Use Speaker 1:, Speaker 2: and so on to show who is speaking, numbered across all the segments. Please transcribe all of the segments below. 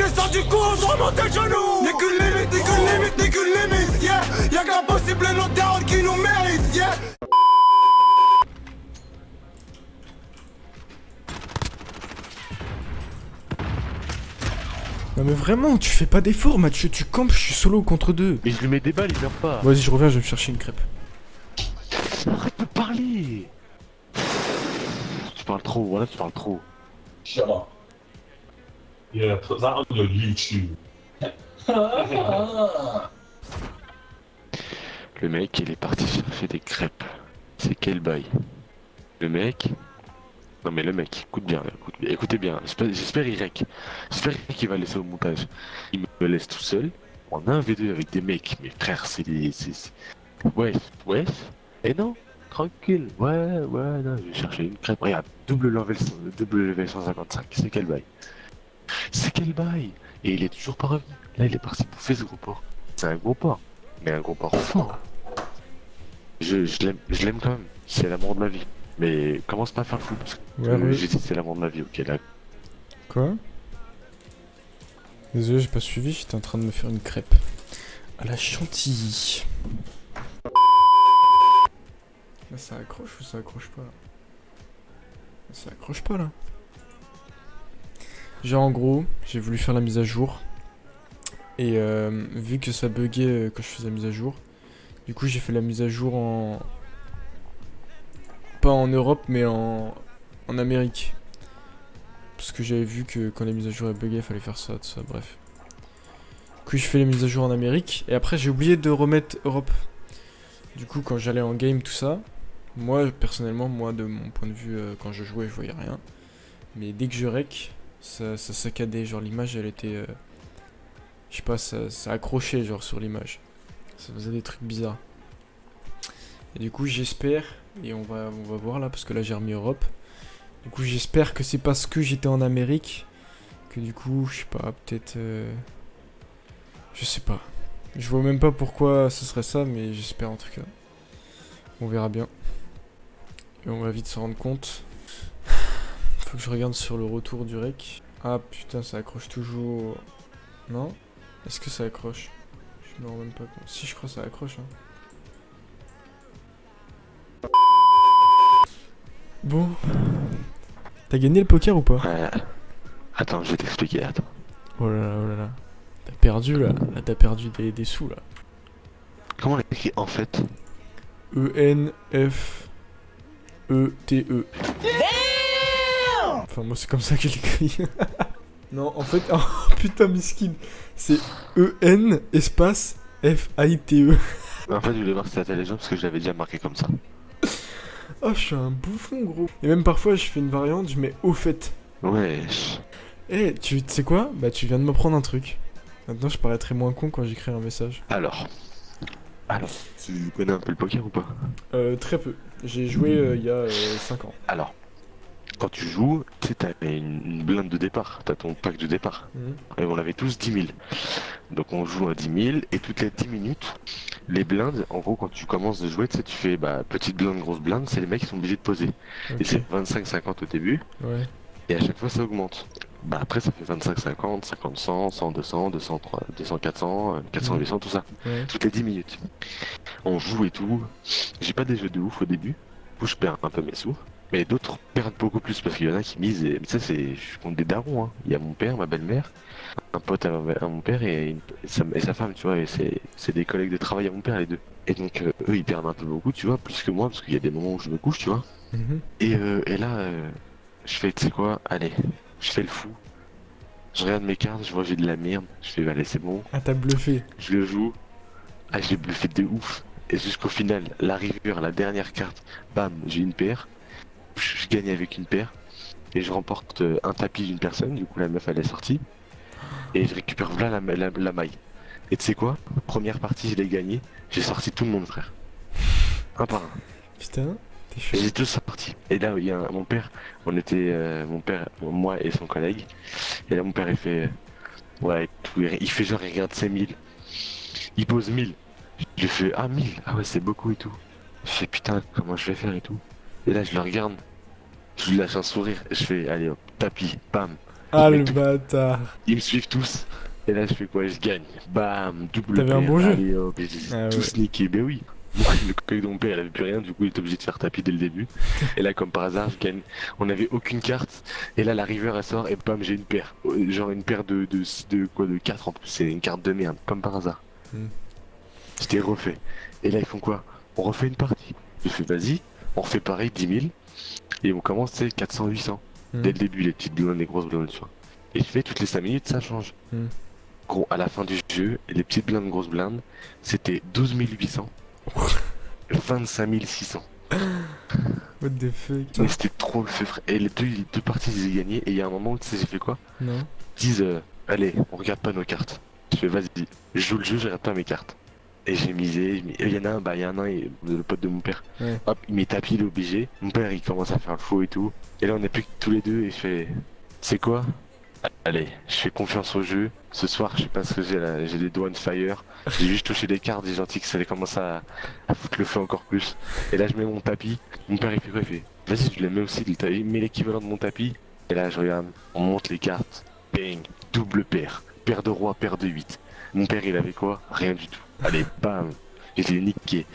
Speaker 1: descends du coup, on se remonte le genou. N'est qu'une limite, n'est qu'une limite, n'est qu'une limite, yeah. Y'a que l'impossible et nos darons qui nous méritent, yeah.
Speaker 2: Non mais vraiment, tu fais pas d'effort Mathieu, tu campes, je suis solo contre deux.
Speaker 3: Mais je lui mets des balles, il meurt pas.
Speaker 2: Vas-y, je reviens, je vais me chercher une crêpe.
Speaker 3: Arrête de parler. Tu parles trop, voilà, tu parles trop.
Speaker 4: Shut up. Yeah, put that on your YouTube.
Speaker 3: Le mec, il est parti chercher des crêpes. C'est quel bail? Le mec... Non mais le mec, écoutez bien, j'espère il rec. J'espère qu'il va laisser au montage. Il me laisse tout seul, en 1v2 avec des mecs, mes frères, c'est des... Ouais, et non, tranquille, ouais, non, je vais chercher une crêpe, regarde, double level 155, c'est quel bail? C'est quel bail? Et il est toujours pas revenu, là il est parti bouffer ce gros porc. C'est un gros porc, mais un gros porc fort. Je l'aime quand même, c'est l'amour de ma vie. Mais commence pas à faire le fou, parce que
Speaker 2: Ouais.
Speaker 3: j'ai dit c'est l'amour de ma vie, ok là.
Speaker 2: Quoi? Désolé, j'ai pas suivi, j'étais en train de me faire une crêpe. À la chantilly. Là, ça accroche ou ça accroche pas? Ça accroche pas là. Genre en gros, j'ai voulu faire la mise à jour. Et vu que ça buguait quand je faisais la mise à jour, du coup j'ai fait la mise à jour en... Pas en Europe mais en Amérique. Parce que j'avais vu que quand les mises à jour buggaient, il fallait faire ça, tout ça, bref. Du coup je fais les mises à jour en Amérique. Et après j'ai oublié de remettre Europe. Du coup quand j'allais en game tout ça, moi personnellement, moi de mon point de vue quand je jouais je voyais rien. Mais dès que je rec, ça saccadait, genre l'image elle était... je sais pas, ça accrochait genre sur l'image. Ça faisait des trucs bizarres. Et du coup j'espère, et on va voir là parce que là j'ai remis Europe. Du coup j'espère que c'est parce que j'étais en Amérique que du coup je sais pas, peut-être je sais pas. Je vois même pas pourquoi ce serait ça, mais j'espère en tout cas. On verra bien. Et on va vite s'en rendre compte. Faut que je regarde sur le retour du rec. Ah putain, ça accroche toujours. Non? Est-ce que ça accroche? Je me rends même pas compte. Si, je crois que ça accroche hein. Bon. T'as gagné le poker ou pas?
Speaker 3: Attends, je vais t'expliquer, attends.
Speaker 2: Oh là là, oh là là. T'as perdu là. Là t'as perdu des sous là.
Speaker 3: Comment on écrit en fait?
Speaker 2: E-N-F-E-T-E. Enfin moi c'est comme ça que je l'écris. Non en fait, oh putain miskin. C'est E-N espace F-A-I-T-E.
Speaker 3: En fait, je voulais voir si c'était intelligent parce que je l'avais déjà marqué comme ça.
Speaker 2: Oh je suis un bouffon gros. Et même parfois je fais une variante, je mets au fait.
Speaker 3: Wesh.
Speaker 2: Eh, tu sais quoi? Bah tu viens de m'apprendre un truc. Maintenant je paraîtrai moins con quand j'écris un message.
Speaker 3: Alors, tu connais un peu le poker ou pas?
Speaker 2: Très peu. J'ai joué il y a 5 ans.
Speaker 3: Alors, quand tu joues, tu sais, t'as une blinde de départ, t'as ton pack de départ. Et on avait tous 10 000. Donc on joue à 10 000 et toutes les 10 minutes, les blindes, en gros quand tu commences de jouer, tu sais, tu fais petite blinde, grosse blinde, c'est les mecs qui sont obligés de poser.
Speaker 2: Ok.
Speaker 3: Et c'est 25-50 au début,
Speaker 2: Ouais.
Speaker 3: et à chaque fois ça augmente. Après ça fait 25-50, 50-100, 100-200, 200-300, 200-400, 400-800, tout ça.
Speaker 2: Ouais.
Speaker 3: Toutes les 10 minutes. On joue et tout. J'ai pas des jeux de ouf au début. Du coup je perds un peu mes sous. Mais d'autres perdent beaucoup plus parce qu'il y en a qui misent. Et ça c'est, je compte des darons. Hein. Il y a mon père, ma belle-mère, un pote à mon père et sa femme, tu vois. Et c'est des collègues de travail à mon père les deux. Et donc eux ils perdent un peu beaucoup, tu vois, plus que moi parce qu'il y a des moments où je me couche, tu vois.
Speaker 2: Mhm.
Speaker 3: Et là je fais, tu sais quoi, allez, je fais le fou. Je regarde mes cartes, je vois j'ai de la merde. Je fais allez c'est bon.
Speaker 2: Ah t'as bluffé.
Speaker 3: Je le joue. Ah j'ai bluffé de ouf. Et jusqu'au final, la rivure, la dernière carte, bam, j'ai une paire. Je gagne avec une paire. Et je remporte un tapis d'une personne, du coup la meuf elle est sortie. Et je récupère là la maille. Et tu sais quoi? Première partie je l'ai gagnée, j'ai sorti tout le monde frère. Un par un.
Speaker 2: Putain, t'es chaud.
Speaker 3: Et j'ai tous sortis. Et là il y a mon père, on était mon père, moi et son collègue. Et là mon père il fait ouais, il fait genre il regarde ses 1000. Il pose 1000. Je lui fais ah 1000, ah ouais c'est beaucoup et tout. Je fais putain comment je vais faire et tout. Et là je le regarde, je lui lâche un sourire, je fais allez hop, tapis, bam.
Speaker 2: Ah
Speaker 3: Je
Speaker 2: le
Speaker 3: mets tout-
Speaker 2: bâtard.
Speaker 3: Ils me suivent tous. Et là, je fais quoi? Je gagne. Bam, double
Speaker 2: T'avais un
Speaker 3: paire.
Speaker 2: bon jeu.
Speaker 3: Allez, hop, et j'ai
Speaker 2: Ah
Speaker 3: tout
Speaker 2: ouais.
Speaker 3: sneaké. Ben oui. Le coq de mon père, il avait plus rien, du coup, il était obligé de faire tapis dès le début. Et là, comme par hasard, je gagne. On n'avait aucune carte. Et là, la river, elle sort, et bam, j'ai une paire. Genre une paire de 4 en plus. C'est une carte de merde, comme par hasard.
Speaker 2: Hmm.
Speaker 3: J'étais refait. Et là, ils font quoi? On refait une partie. Je fais, vas-y, on refait pareil, 10 000. Et on commence, c'est 400, 800.
Speaker 2: Hmm.
Speaker 3: Dès le début, les petites blondes, les grosses blondes, tu vois. Et je fais toutes les 5 minutes, ça change.
Speaker 2: Hmm.
Speaker 3: Gros, à la fin du jeu, les petites blindes, grosses blindes, c'était 12 800. 25 600.
Speaker 2: What the fuck.
Speaker 3: Mais c'était trop le feu, frère. Et les deux parties, je les ai gagnées. Et il y a un moment où, tu sais, j'ai fait quoi?
Speaker 2: Non.
Speaker 3: Ils disent, allez, on regarde pas nos cartes. Je fais, vas-y, je joue le jeu, je regarde pas mes cartes. Et j'ai misé, il y en a un, le pote de mon père.
Speaker 2: Ouais.
Speaker 3: Hop, il met tapis, il est obligé. Mon père, il commence à faire le faux et tout. Et là, on est plus que tous les deux, et je fais, c'est quoi? Allez, je fais confiance au jeu. Ce soir, je sais pas ce que j'ai là, j'ai les doigts on fire. J'ai juste touché les cartes, j'ai gentil que ça allait commencer à foutre le feu encore plus. Et là, je mets mon tapis. Mon père, il fait quoi? Il fait, vas-y, je le mets aussi, il met l'équivalent de mon tapis. Et là, je regarde, on monte les cartes. Bang, double paire. Paire de roi, paire de 8. Mon père, il avait quoi? Rien du tout. Allez, bam, je l'ai niqué.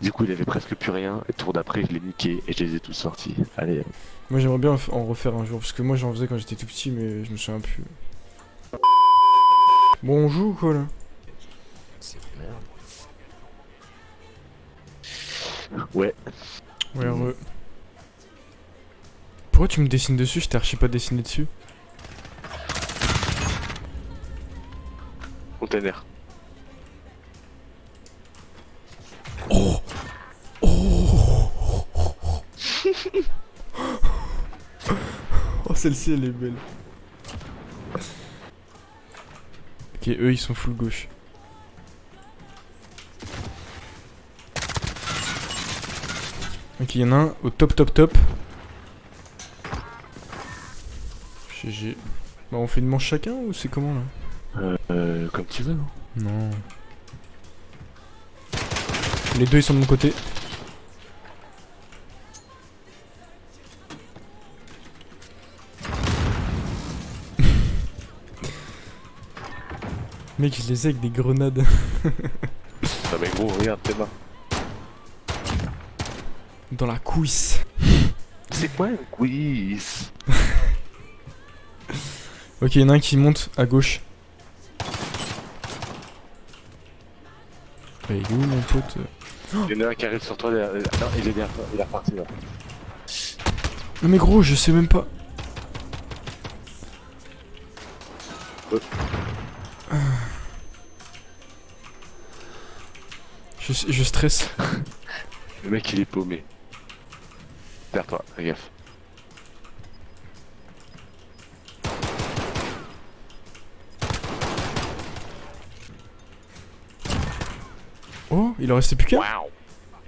Speaker 3: Du coup, il avait presque plus rien. Et tour d'après, je l'ai niqué et je les ai tous sortis. Allez.
Speaker 2: Moi j'aimerais bien en refaire un jour, parce que moi j'en faisais quand j'étais tout petit, mais je me souviens plus. Bon, on joue ou quoi là?
Speaker 3: Ouais.
Speaker 2: Ouais, re. Pourquoi tu me dessines dessus? Je t'ai archi pas dessiné dessus.
Speaker 3: Container.
Speaker 2: Oh. Oh, celle-ci elle est belle. Ok, eux ils sont full gauche. Ok, il y en a un au top. GG. Bah, on fait une manche chacun ou c'est comment là?
Speaker 3: Comme tu veux.
Speaker 2: Non. Les deux ils sont de mon côté. Mec, je les ai avec des grenades.
Speaker 3: Ah mais gros, regarde tes mains.
Speaker 2: Dans la cuisse.
Speaker 3: C'est quoi un quiz?
Speaker 2: Ok, il y en a un qui monte à gauche. Bah, il est où mon pote?
Speaker 3: Il y en a un qui arrive sur toi derrière. Non, il est derrière toi, il est reparti là.
Speaker 2: Non mais gros, je sais même pas. Je stresse.
Speaker 3: Le mec il est paumé. Derrière toi, fais gaffe.
Speaker 2: Oh, il en restait plus qu'un?
Speaker 3: Waouh.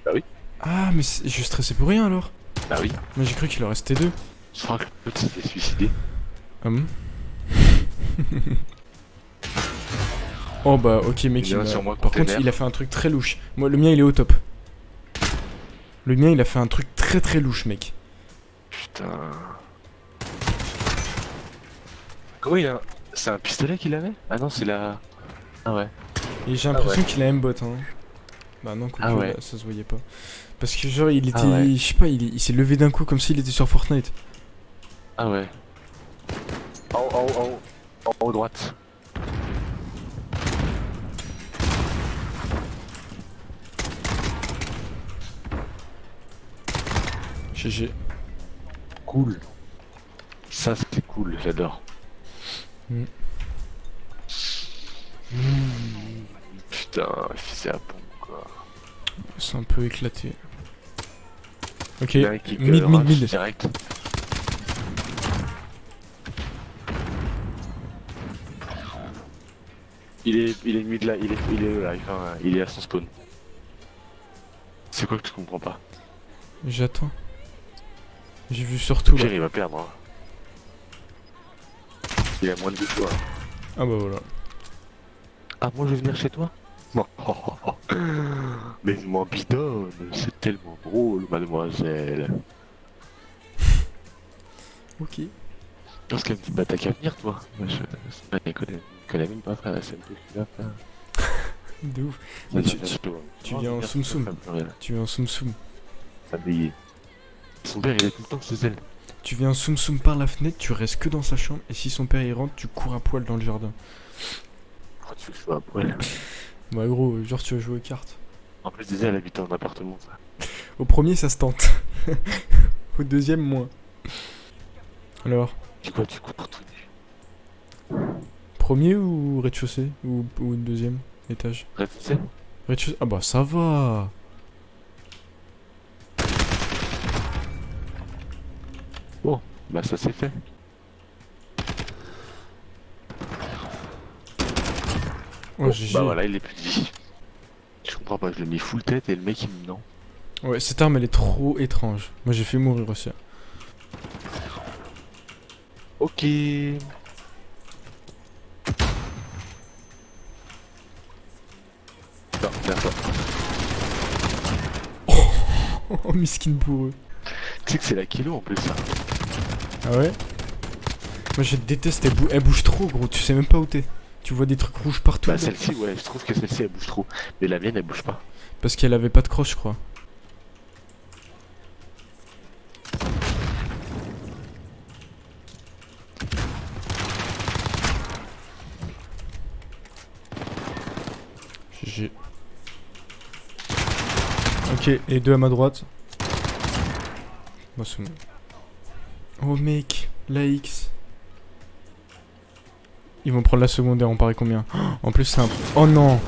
Speaker 3: Bah oui.
Speaker 2: Ah, mais je stressais pour rien alors.
Speaker 3: Bah oui.
Speaker 2: Moi j'ai cru qu'il en restait deux.
Speaker 3: Je crois que l'autre s'était suicidé.
Speaker 2: Ah bon? Oh bah ok mec,
Speaker 3: Il y en a sur moi,
Speaker 2: par contre
Speaker 3: container.
Speaker 2: il a fait un truc très louche. Moi le mien il est au top. Le mien il a fait un truc très louche mec.
Speaker 3: Putain. Comment il a... C'est un pistolet qu'il avait? Ah non, c'est la... Ah ouais.
Speaker 2: Et j'ai l'impression qu'il a aimbot hein. Bah non,
Speaker 3: Ah ouais.
Speaker 2: là, ça se voyait pas. Parce que genre il était...
Speaker 3: Ah ouais.
Speaker 2: Je sais pas, il s'est levé d'un coup comme s'il était sur Fortnite.
Speaker 3: Ah ouais. En haut droite.
Speaker 2: GG.
Speaker 3: Cool. Ça c'était cool, j'adore.
Speaker 2: Mm.
Speaker 3: Putain, c'est à pompe quoi.
Speaker 2: C'est un peu éclaté. Ok,
Speaker 3: Il y a un qui
Speaker 2: mid.
Speaker 3: rush direct. Il est mid là, il est là, il est à son spawn. C'est quoi que tu comprends pas?
Speaker 2: J'attends. J'ai vu surtout là.
Speaker 3: Pierre il va perdre. Hein. Il a moins de 2 fois.
Speaker 2: Ah bah voilà.
Speaker 3: Ah moi je vais venir chez toi? Non. Mais je m'en bidonne, c'est tellement drôle mademoiselle.
Speaker 2: Ok.
Speaker 3: Parce qu'elle me dit, bah t'as qu'à venir, toi. Moi, je connais même pas, frère, c'est un peu là, frère.
Speaker 2: De ouf.
Speaker 3: Ça,
Speaker 2: Mais tu
Speaker 3: Oh,
Speaker 2: viens en
Speaker 3: merde,
Speaker 2: soum soum.
Speaker 3: ça me pleurait, là.
Speaker 2: Tu viens en soum soum.
Speaker 3: Ça me bégayait. Son père, il est tout le temps chez elle.
Speaker 2: Tu viens en soum soum par la fenêtre, tu restes que dans sa chambre, et si son père il rentre, tu cours à poil dans le jardin.
Speaker 3: Oh, tu veux que je sois à poil.
Speaker 2: Bah gros, genre tu vas jouer aux cartes.
Speaker 3: En plus, déjà, elle habite en appartement, ça.
Speaker 2: Au premier, ça se tente. Au deuxième, moins. Alors,
Speaker 3: Tu quoi, tu cours tout nu.
Speaker 2: premier ou rez-de-chaussée ou deuxième étage?
Speaker 3: Bref, tu sais.
Speaker 2: Rez-de-chaussée. Ah bah ça va.
Speaker 3: Bon, bah ça c'est fait.
Speaker 2: Oh, GG.
Speaker 3: Bah voilà, il est plus de vie. Je comprends pas, je le mets full tête et le mec il me non.
Speaker 2: Ouais, cette arme elle est trop étrange. Moi j'ai fait mourir aussi.
Speaker 3: Ok. Non, d'accord.
Speaker 2: Oh, miskin pour eux.
Speaker 3: Tu sais que c'est la kilo en plus ça.
Speaker 2: Ah ouais? Moi je déteste, elle bouge trop gros, tu sais même pas où t'es. Tu vois des trucs rouges partout.
Speaker 3: Bah
Speaker 2: là.
Speaker 3: celle-ci, ouais, je trouve que celle-ci elle bouge trop. Mais la mienne elle bouge pas.
Speaker 2: Parce qu'elle avait pas de croche je crois. GG. Ok, les deux à ma droite. Moi c'est bon. Oh mec, la X. Ils vont prendre la secondaire, on paraît combien? En plus c'est un... Oh non!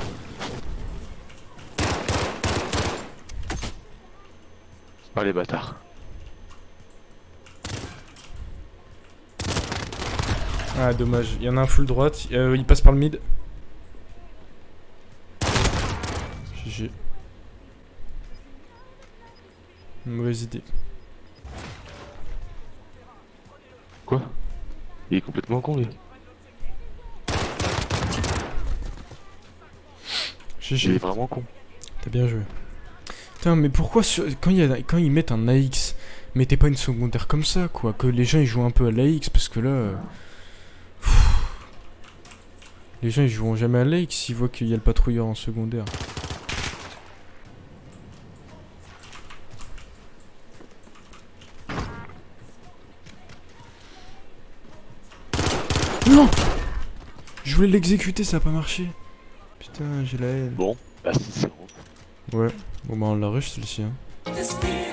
Speaker 3: Oh les bâtards.
Speaker 2: Ah dommage, il y en a un full droite, il passe par le mid. GG. Mauvaise idée.
Speaker 3: Quoi? Il est complètement con lui. Il est
Speaker 2: GG,
Speaker 3: vraiment con.
Speaker 2: t'as bien joué. Putain, mais pourquoi quand ils mettent un AX, mettez pas une secondaire comme ça, quoi. Que les gens ils jouent un peu à l'AX, parce que là... les gens ils joueront jamais à l'AX s'ils voient qu'il y a le patrouilleur en secondaire. Non! Je voulais l'exécuter, ça a pas marché. Putain, j'ai la haine.
Speaker 3: Bon, bah c'est bon.
Speaker 2: Ouais, bon bah on la rush celle-ci. Hein.
Speaker 1: This feeling